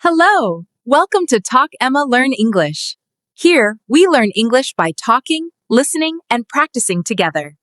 Hello! Welcome to Talk Emma Learn English. Here, we learn English by talking, listening, and practicing together.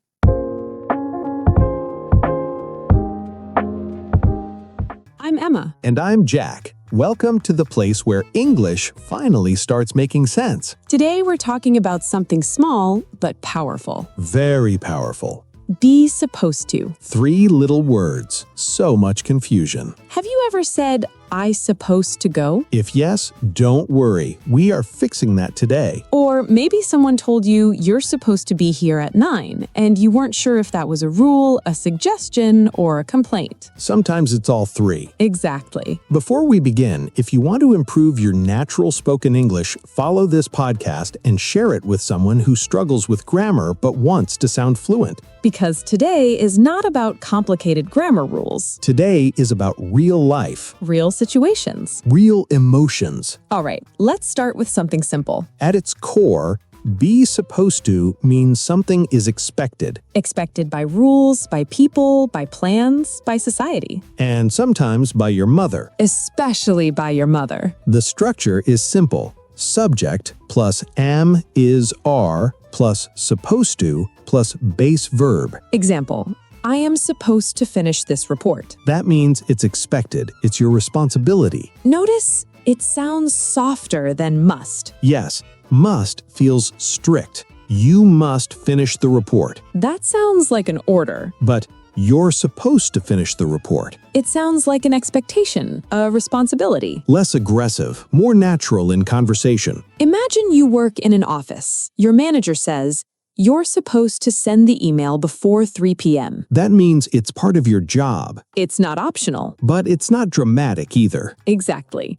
I'm Emma. And I'm Jack. Welcome to the place where English finally starts making sense. Today we're talking about something small but powerful. Very powerful. Be supposed to. 3 little words. So much confusion. Have you ever said, I supposed to go? If yes, don't worry. We are fixing that today. Or maybe someone told you you're supposed to be here at 9, and you weren't sure if that was a rule, a suggestion, or a complaint. Sometimes it's all 3. Exactly. Before we begin, if you want to improve your natural spoken English, follow this podcast and share it with someone who struggles with grammar but wants to sound fluent. Because today is not about complicated grammar rules. Today is about real life. Real situations. Real emotions. All right, let's start with something simple. At its core, be supposed to means something is expected. Expected by rules, by people, by plans, by society. And sometimes by your mother. Especially by your mother. The structure is simple. Subject plus am, is, are plus supposed to plus base verb. Example, I am supposed to finish this report. That means it's expected. It's your responsibility. Notice it sounds softer than must. Yes, must feels strict. You must finish the report. That sounds like an order. But you're supposed to finish the report. It sounds like an expectation, a responsibility. Less aggressive, more natural in conversation. Imagine you work in an office. Your manager says, you're supposed to send the email before 3 p.m. That means it's part of your job. It's not optional. But it's not dramatic either. Exactly.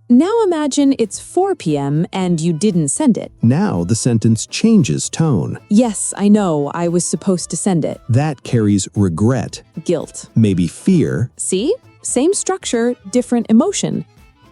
Now imagine it's 4 p.m. and you didn't send it. Now the sentence changes tone. Yes, I know, I was supposed to send it. That carries regret. Guilt. Maybe fear. See? Same structure, different emotion.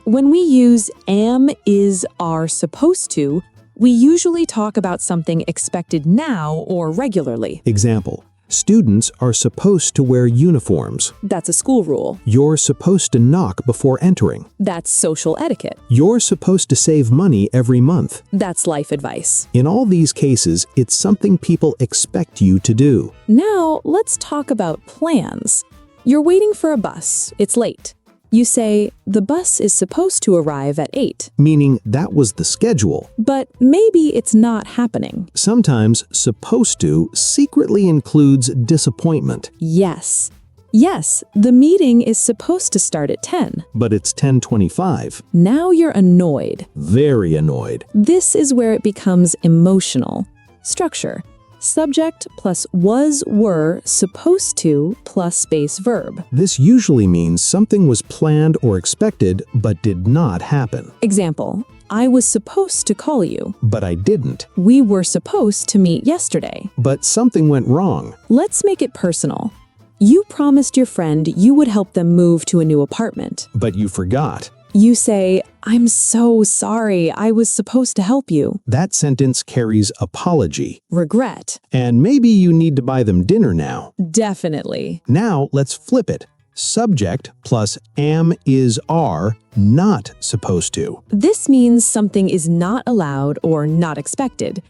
When we use am, is, are supposed to, we usually talk about something expected now or regularly. Example, students are supposed to wear uniforms. That's a school rule. You're supposed to knock before entering. That's social etiquette. You're supposed to save money every month. That's life advice. In all these cases, it's something people expect you to do. Now, let's talk about plans. You're waiting for a bus. It's late. You say, the bus is supposed to arrive at 8. Meaning that was the schedule. But maybe it's not happening. Sometimes supposed to secretly includes disappointment. Yes. Yes, the meeting is supposed to start at 10. But it's 10:25. Now you're annoyed. Very annoyed. This is where it becomes emotional. Structure. Subject plus was, were, supposed to plus base verb. This usually means something was planned or expected but did not happen. Example, I was supposed to call you. But I didn't. We were supposed to meet yesterday. But something went wrong. Let's make it personal. You promised your friend you would help them move to a new apartment. But you forgot. You say, I'm so sorry, I was supposed to help you. That sentence carries apology. Regret. And maybe you need to buy them dinner now. Definitely. Now let's flip it. Subject plus am, is, are not supposed to. This means something is not allowed or not expected.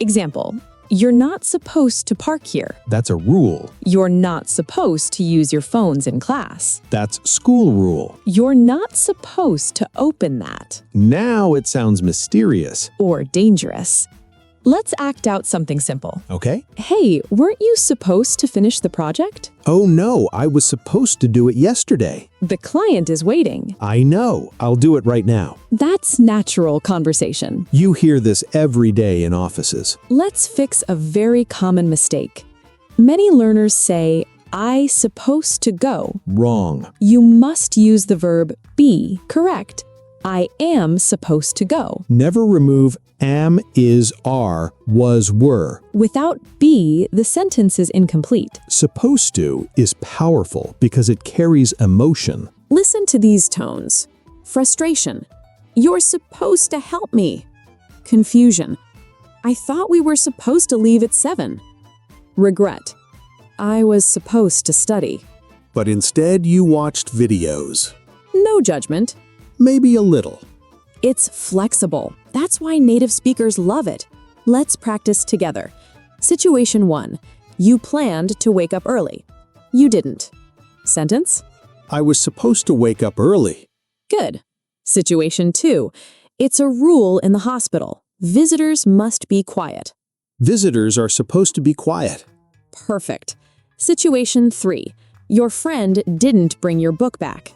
Example, you're not supposed to park here. That's a rule. You're not supposed to use your phones in class. That's school rule. You're not supposed to open that. Now it sounds mysterious. Or dangerous. Let's act out something simple. Okay? Hey, weren't you supposed to finish the project? Oh no, I was supposed to do it yesterday. The client is waiting. I know. I'll do it right now. That's natural conversation. You hear this every day in offices. Let's fix a very common mistake. Many learners say, I supposed to go. Wrong. You must use the verb be. Correct. I am supposed to go. Never remove am, is, are, was, were. Without be, the sentence is incomplete. Supposed to is powerful because it carries emotion. Listen to these tones. Frustration. You're supposed to help me. Confusion. I thought we were supposed to leave at 7. Regret. I was supposed to study. But instead you watched videos. No judgment. Maybe a little. It's flexible. That's why native speakers love it. Let's practice together. Situation 1. You planned to wake up early. You didn't. Sentence? I was supposed to wake up early. Good. Situation 2. It's a rule in the hospital. Visitors must be quiet. Visitors are supposed to be quiet. Perfect. Situation 3. Your friend didn't bring your book back.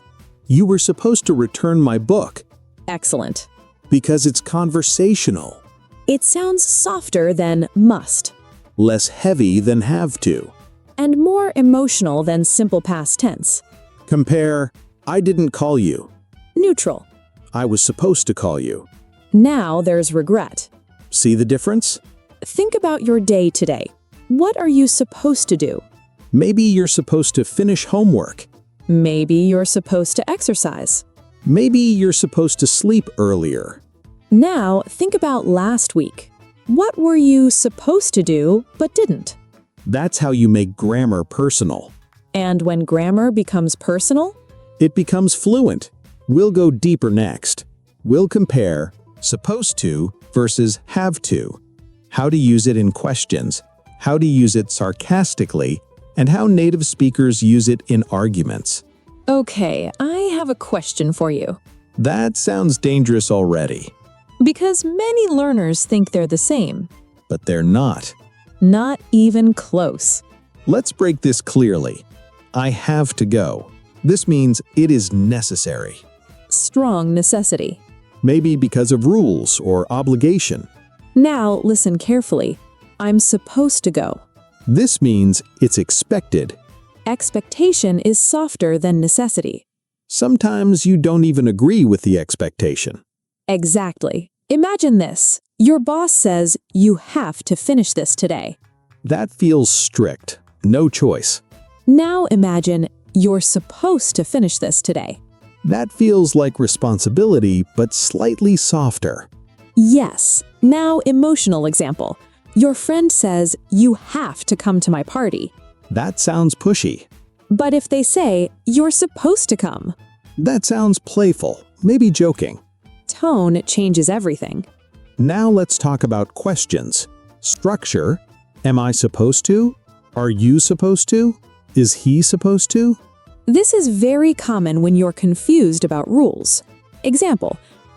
You were supposed to return my book. Excellent. Because it's conversational. It sounds softer than must, Less heavy than have to. and more emotional than simple past tense. Compare, I didn't call you. Neutral. I was supposed to call you. Now there's regret. See the difference? Think about your day today. What are you supposed to do? Maybe you're supposed to finish homework. Maybe you're supposed to exercise. Maybe you're supposed to sleep earlier. Now think about last week. What were you supposed to do but didn't? That's how you make grammar personal. And when grammar becomes personal, It becomes fluent. We'll go deeper next. We'll compare supposed to versus have to, how to use it in questions, how to use it sarcastically, and how native speakers use it in arguments. okay, I have a question for you. That sounds dangerous already, Because many learners think they're the same. but they're not. Not even close. Let's break this clearly. I have to go. This means it is necessary. Strong necessity. Maybe because of rules or obligation. Now listen carefully. I'm supposed to go. This means it's expected. Expectation is softer than necessity. Sometimes you don't even agree with the expectation. Exactly. Imagine this. Your boss says you have to finish this today. That feels strict. No choice. Now imagine you're supposed to finish this today. That feels like responsibility, but slightly softer. Yes. Now emotional example. Your friend says you have to come to my party. That sounds pushy. But if they say you're supposed to come, That sounds playful, maybe joking. tone changes everything. Now let's talk about questions. Structure. Am I supposed to? Are you supposed to? Is he supposed to? This is very common when you're confused about rules. Example,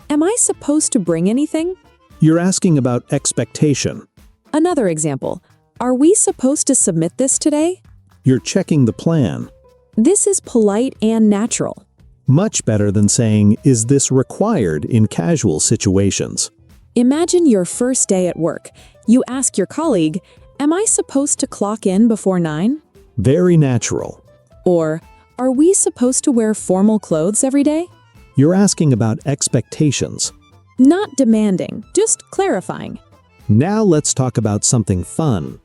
am I supposed to bring anything? You're asking about expectation. Another example, are we supposed to submit this today? You're checking the plan. This is polite and natural. Much better than saying, is this required in casual situations? Imagine your first day at work. You ask your colleague, am I supposed to clock in before 9? Very natural. Or, are we supposed to wear formal clothes every day? You're asking about expectations. Not demanding, just clarifying. Now let's talk about something fun.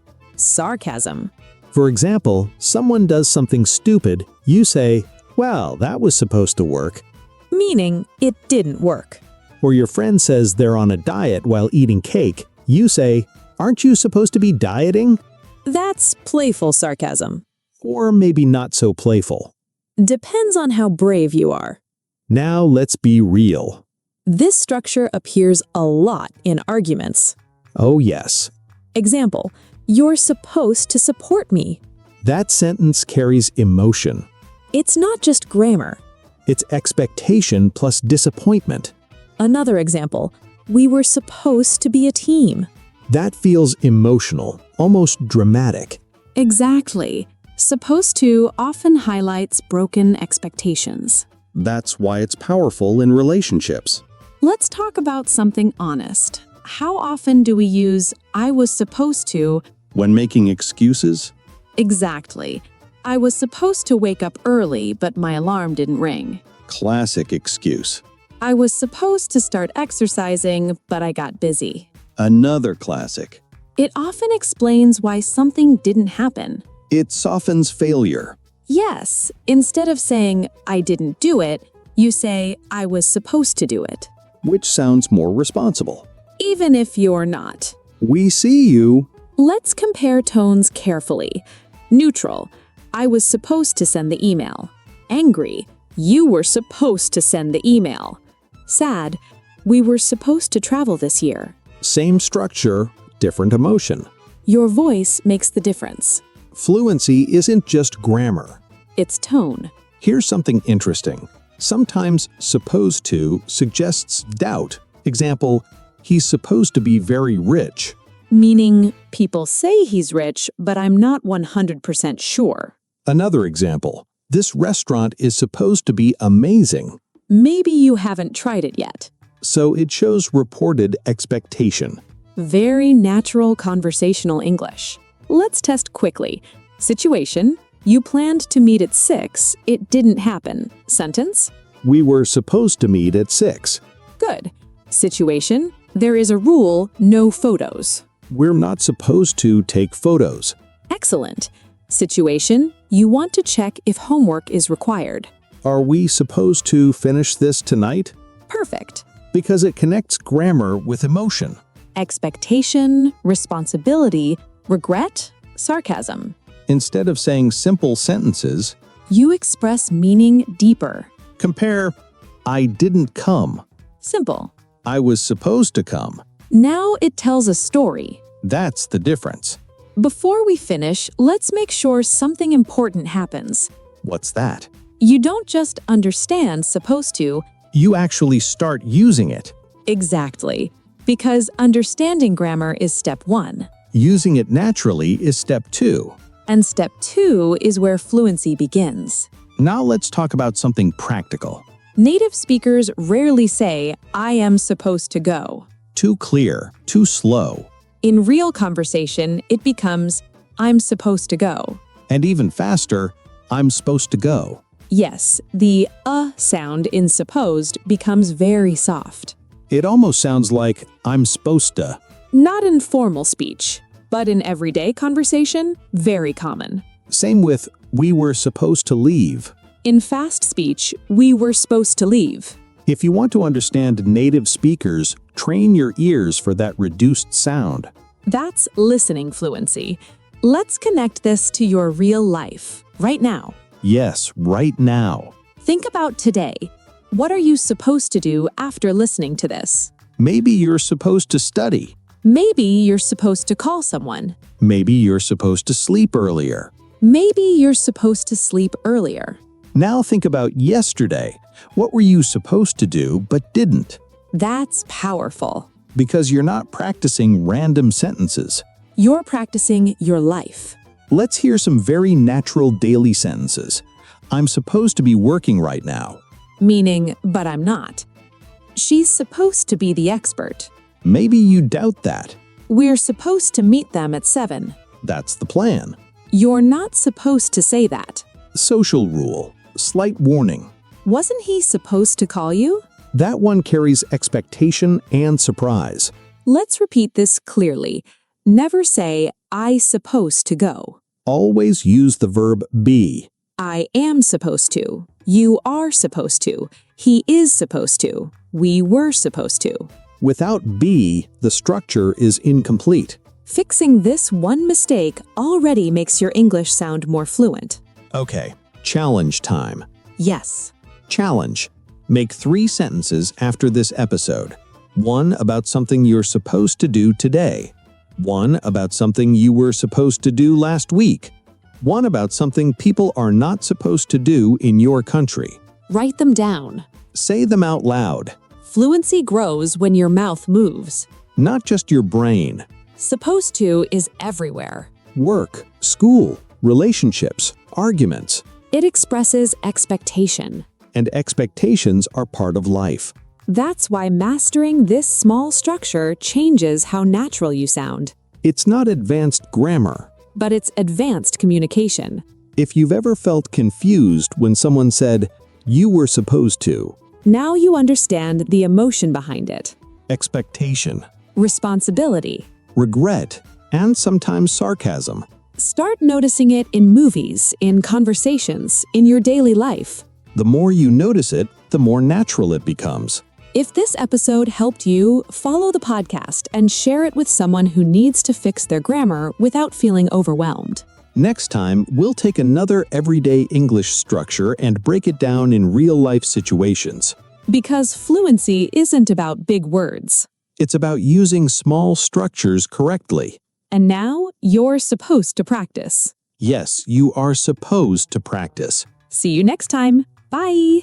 Sarcasm. For example, someone does something stupid, you say, well, that was supposed to work. Meaning, it didn't work. Or your friend says they're on a diet while eating cake, you say, aren't you supposed to be dieting? That's playful sarcasm. Or maybe not so playful. Depends on how brave you are. Now let's be real. This structure appears a lot in arguments. Oh yes. Example, you're supposed to support me. That sentence carries emotion. It's not just grammar. It's expectation plus disappointment. Another example, we were supposed to be a team. That feels emotional, almost dramatic. Exactly. Supposed to often highlights broken expectations. That's why it's powerful in relationships. Let's talk about something honest. How often do we use I was supposed to? When making excuses, Exactly. I was supposed to wake up early, but my alarm didn't ring. classic excuse. I was supposed to start exercising, but I got busy. Another classic. It often explains why something didn't happen. It softens failure. Yes, instead of saying, I didn't do it, you say, I was supposed to do it. Which sounds more responsible. Even if you're not. We see you. Let's compare tones carefully. Neutral, I was supposed to send the email. Angry, you were supposed to send the email. Sad. We were supposed to travel this year. Same structure, different emotion. Your voice makes the difference. Fluency isn't just grammar. It's tone. Here's something interesting. Sometimes supposed to suggests doubt. Example, he's supposed to be very rich. Meaning, people say he's rich, but I'm not 100% sure. Another example, this restaurant is supposed to be amazing. Maybe you haven't tried it yet. So it shows reported expectation. Very natural conversational English. Let's test quickly. Situation: you planned to meet at 6. It didn't happen. Sentence: We were supposed to meet at 6. good. Situation: there is a rule, no photos. We're not supposed to take photos. Excellent. Situation: you want to check if homework is required. Are we supposed to finish this tonight? Perfect. Because it connects grammar with emotion. Expectation, responsibility, regret, sarcasm. Instead of saying simple sentences, You express meaning deeper. compare, I didn't come. Simple. I was supposed to come. Now it tells a story. That's the difference. Before we finish, let's make sure something important happens. What's that? You don't just understand supposed to. You actually start using it. Exactly. Because understanding grammar is step 1. Using it naturally is step 2. And step 2 is where fluency begins. Now let's talk about something practical. Native speakers rarely say, I am supposed to go. Too clear, too slow. In real conversation, it becomes, I'm supposed to go. And even faster, I'm supposed to go. Yes, the sound in supposed becomes very soft. It almost sounds like I'm supposed to. Not in formal speech, but in everyday conversation, very common. Same with we were supposed to leave. In fast speech, we were supposed to leave. If you want to understand native speakers, train your ears for that reduced sound. That's listening fluency. Let's connect this to your real life, right now. Yes, right now. Think about today. What are you supposed to do after listening to this? Maybe you're supposed to study. Maybe you're supposed to call someone. Maybe you're supposed to sleep earlier. Maybe you're supposed to sleep earlier. Now think about yesterday. What were you supposed to do but didn't? That's powerful. Because you're not practicing random sentences. You're practicing your life. Let's hear some very natural daily sentences. I'm supposed to be working right now. Meaning, but I'm not. She's supposed to be the expert. Maybe you doubt that. We're supposed to meet them at 7. That's the plan. You're not supposed to say that. Social rule. Slight warning. Wasn't he supposed to call you? That one carries expectation and surprise. Let's repeat this clearly. Never say, I supposed to go. Always use the verb be. I am supposed to. You are supposed to. He is supposed to. We were supposed to. Without be, the structure is incomplete. Fixing this one mistake already makes your English sound more fluent. Okay, challenge time. Yes. Challenge. Make 3 sentences after this episode. 1 about something you're supposed to do today. 1 about something you were supposed to do last week. 1 about something people are not supposed to do in your country. Write them down. Say them out loud. Fluency grows when your mouth moves. Not just your brain. Supposed to is everywhere. Work, school, relationships, arguments. It expresses expectation. And expectations are part of life. That's why mastering this small structure changes how natural you sound. It's not advanced grammar. But it's advanced communication. If you've ever felt confused when someone said, you were supposed to. Now you understand the emotion behind it. Expectation, Responsibility. regret, and sometimes sarcasm. Start noticing it in movies, in conversations, in your daily life. The more you notice it, the more natural it becomes. If this episode helped you, follow the podcast and share it with someone who needs to fix their grammar without feeling overwhelmed. Next time, we'll take another everyday English structure and break it down in real-life situations. Because fluency isn't about big words. It's about using small structures correctly. And now you're supposed to practice. Yes, you are supposed to practice. See you next time. Bye!